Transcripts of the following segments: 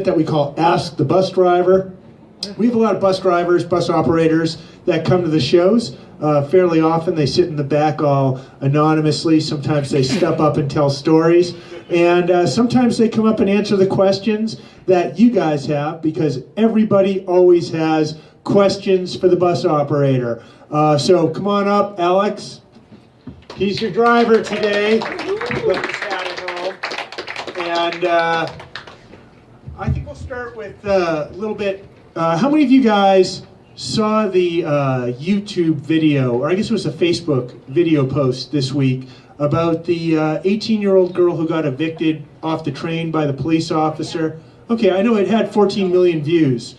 that we call Ask the Bus Driver. We have a lot of bus drivers, bus operators that come to the shows. Fairly often they sit in the back all anonymously. Sometimes they step up and tell stories. And sometimes they come up and answer the questions that you guys have, because everybody always has questions for the bus operator. So come on up, Alex. He's your driver today. Left his hat at home. And I think we'll start with a little bit. How many of you guys saw the YouTube video, or I guess it was a Facebook video post this week, about the 18-year-old girl who got evicted off the train by the police officer? Okay, I know it had 14 million views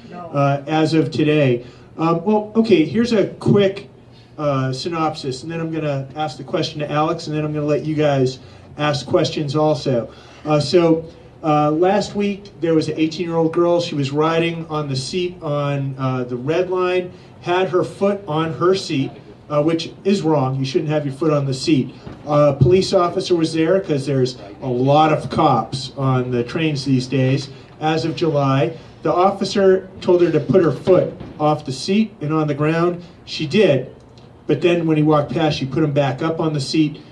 as of today. Well, okay, here's a quick synopsis, and then I'm going to ask the question to Alex, and then I'm going to let you guys ask questions also. Last week, there was an 18-year-old girl. She was riding on the seat on the red line, had her foot on her seat, which is wrong. You shouldn't have your foot on the seat. A police officer was there because there's a lot of cops on the trains these days. As of July, the officer told her to put her foot off the seat and on the ground. She did, but then when he walked past, she put him back up on the seat.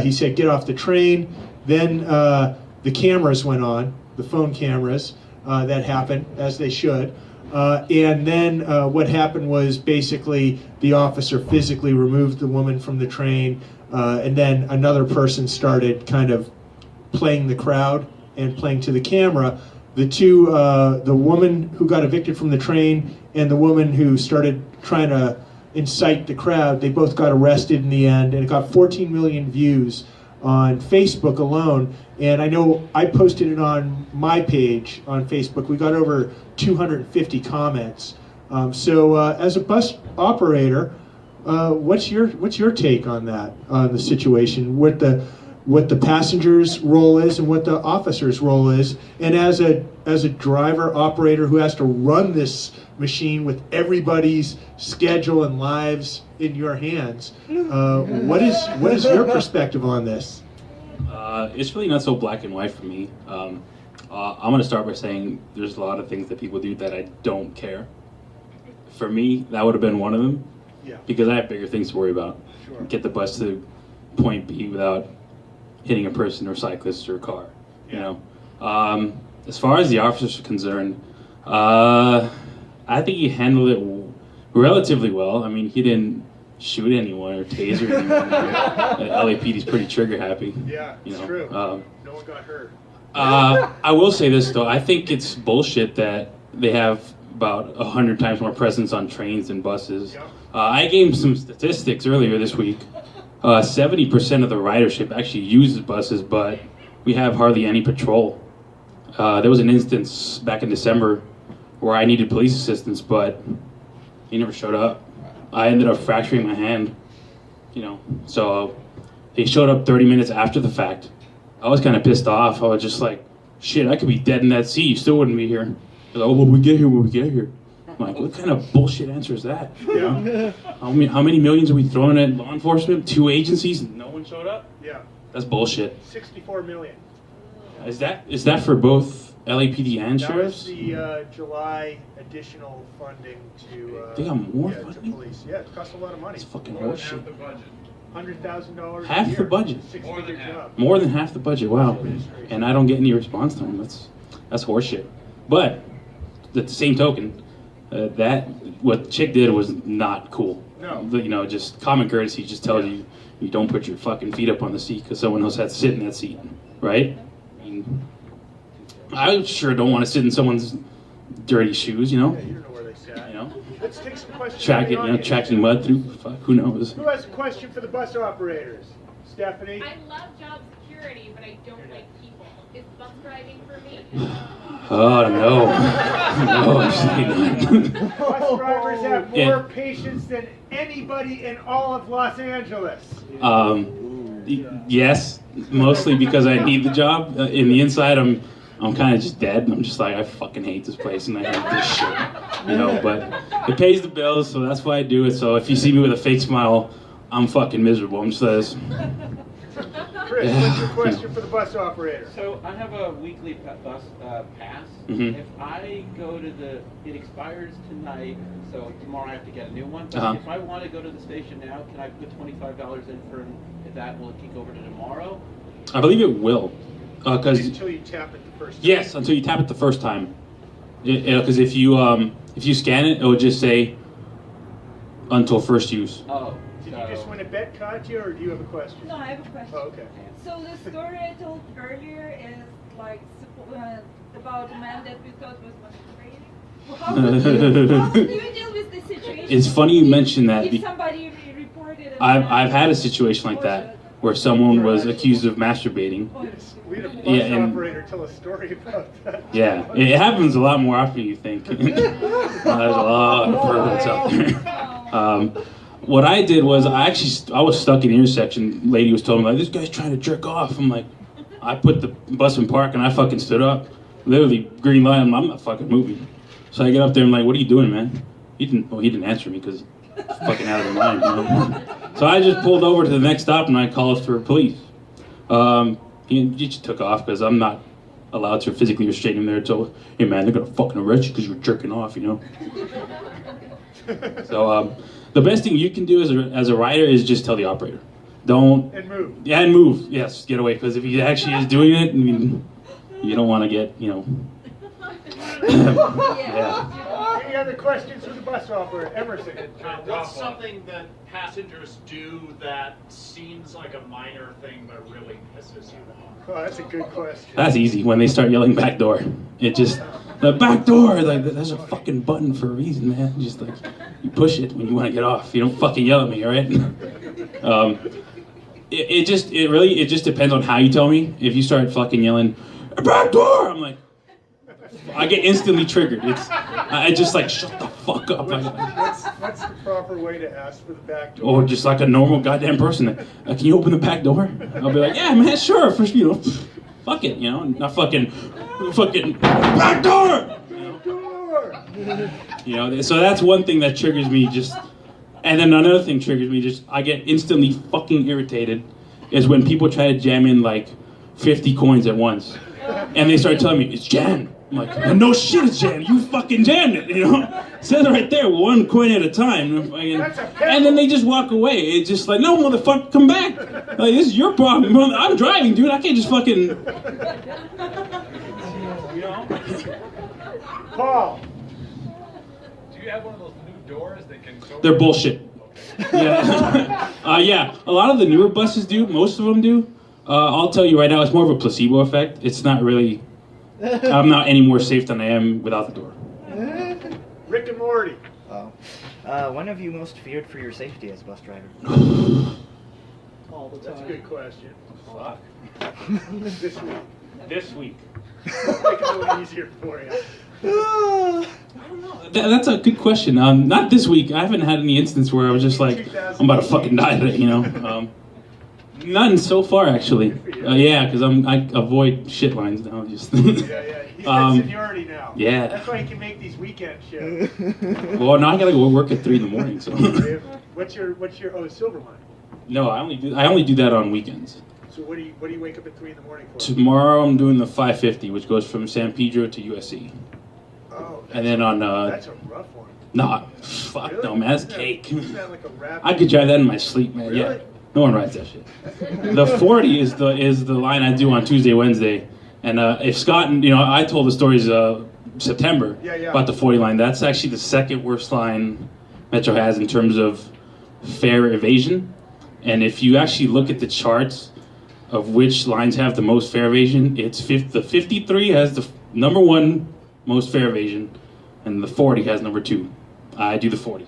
He said, "Get off the train." Then the cameras went on, the phone cameras, that happened, as they should. And then what happened was basically the officer physically removed the woman from the train, and then another person started kind of playing the crowd and playing to the camera. The woman who got evicted from the train and the woman who started trying to incite the crowd, they both got arrested in the end, and it got 14 million views on Facebook alone. And I know I posted it on my page on Facebook. We got over 250 comments. As a bus operator, what's your take on that, on the situation, what the passenger's role is and what the officer's role is, and as a driver operator who has to run this machine with everybody's schedule and lives in your hands, what is your perspective on this? It's really not so black and white for me. I'm going to start by saying there's a lot of things that people do that I don't care. For me, that would have been one of them, because I have bigger things to worry about. Sure. Get the bus to point B without hitting a person or cyclist or a car. You know. As far as the officers are concerned, I think he handled it relatively well. I mean, he didn't shoot anyone or taser anyone. LAPD's pretty trigger happy. Yeah, it's true. No one got hurt. I will say this though, I think it's bullshit that they have about 100 times more presence on trains than buses. Yeah. I gave some statistics earlier this week. 70% of the ridership actually uses buses, but we have hardly any patrol. There was an instance back in December where I needed police assistance, but he never showed up. I ended up fracturing my hand, so he showed up 30 minutes after the fact. I was kind of pissed off. I was just like, shit, I could be dead in that seat. You still wouldn't be here. They're like, oh, well, we get here when we get here. I'm like, what kind of bullshit answer is that? You know? How many millions are we throwing at law enforcement? 2 agencies and no one showed up? Yeah. That's bullshit. 64 million. Is that for both LAPD and sheriffs? That was the July additional funding to they got more to funding? police. Yeah, it costs a lot of money. It's fucking More than horseshit. half the budget. $100,000 a Half year. the budget? More than half. More than half the budget, wow. And I don't get any response time. That's horseshit. But at the same token, what the chick did was not cool. No. Just common courtesy just tells you don't put your fucking feet up on the seat because someone else has to sit in that seat, right? I mean, I sure don't want to sit in someone's dirty shoes, Yeah, you don't know where they sat. Let's take some questions. Tracking mud through. Fuck, who knows? Who has a question for the bus operators? Stephanie? I love job security, but I don't like people. Is bus driving for me? Oh no! No, absolutely not. Bus drivers have more patience than anybody in all of Los Angeles. Yes, mostly because I need the job. In the inside, I'm kind of just dead. I'm just like, I fucking hate this place and I hate this shit, But it pays the bills, so that's why I do it. So if you see me with a fake smile, I'm fucking miserable. I'm just Chris, what's your question for the bus operator? So I have a weekly bus pass. Mhm. If I go to it expires tonight, so tomorrow I have to get a new one. But Uh-huh. if I want to go to the station now, can I put $25 in for that? Will it kick over to tomorrow? I believe it will, because Until you tap it the first time. yes, until you tap it the first time. Because if you scan it, it will just say until first use. Oh. Did you just win a bet, Katya, or do you have a question? No, I have a question. Oh, okay. So the story I told earlier is like about a man that we thought was masturbating. Well, how do you deal with the situation? It's funny you mention that. If somebody reported it. I've had a situation like that where someone was accused of masturbating. We had a bus Yeah, and- operator tell a story about that. Yeah, it happens a lot more often than you think. There's a lot of perverts out there. What I did was I was stuck in the intersection. Lady was telling me like, this guy's trying to jerk off. I'm like, I put the bus in park and I fucking stood up. Literally green light. I'm not fucking moving. So I get up there and I'm like, what are you doing, man? He didn't answer me because fucking out of their mind. You know? So I just pulled over to the next stop and I called for police. He just took off because I'm not allowed to physically restrain him there. So, hey man, they're gonna fucking arrest you because you're jerking off, you know. So the best thing you can do as a rider is just tell the operator, don't. And move. Yeah, and move. Yes, get away because if he actually is doing it, I mean, you don't want to get, you know. Yeah. Any other questions for the bus operator? Emerson. What's something that passengers do that seems like a minor thing but really pisses you off? Oh, that's a good question. That's easy when they start yelling back door. It just, the back door, like, there's a fucking button for a reason, man. Just like, you push it when you want to get off. You don't fucking yell at me, all right? It just depends on how you tell me. If you start fucking yelling, back door, I'm like, I get instantly triggered. I just like, shut the fuck up. What's the proper way to ask for the back door? Or just like a normal goddamn person. Can you open the back door? I'll be like, yeah, man, sure. First, you know, fuck it, you know, not fucking back door. You know, so that's one thing that triggers me. And then another thing triggers me. I get instantly fucking irritated. Is when people try to jam in like 50 coins at once, and they start telling me it's jammed. I'm like, no shit, it's jammed. You fucking jammed it, you know? It says it right there, 1 coin at a time. And then they just walk away. It's just like, no, motherfucker, come back. Like, this is your problem. I'm driving, dude. I can't just fucking... You know? Paul. Do you have one of those new doors that can go? They're bullshit. Yeah. Yeah, a lot of the newer buses do. Most of them do. I'll tell you right now, it's more of a placebo effect. It's not really... I'm not any more safe than I am without the door. Rick and Morty. Oh. When have you most feared for your safety as a bus driver? All the That's a time. good question. Fuck. This week. This week. Make it a little easier for you. That's a good question. Not this week. I haven't had any instance where I was just like, I'm about to fucking die today, you know? None so far, actually. Yeah, because I avoid shit lines now. Just. Yeah. He's got seniority now. Yeah. That's why he can make these weekend shows. Well, now I gotta go work at 3 in the morning. So. What's your Silverline? No, I only do that on weekends. So what do you wake up at 3 in the morning for? Tomorrow I'm doing the 550, which goes from San Pedro to USC. Oh, And then on that's a rough one. nah, fuck Really? no, man, that's Isn't cake. that like a rap? I could drive that in my sleep, man. Yeah, Really? no one rides that shit. The 40 is the line I do on Tuesday, Wednesday, and if Scott and I told the stories September Yeah. about the 40 line. That's actually the second worst line Metro has in terms of fare evasion. And if you actually look at the charts of which lines have the most fare evasion, it's the 53 has the number 1 most fare evasion, and the 40 has number 2. I do the 40.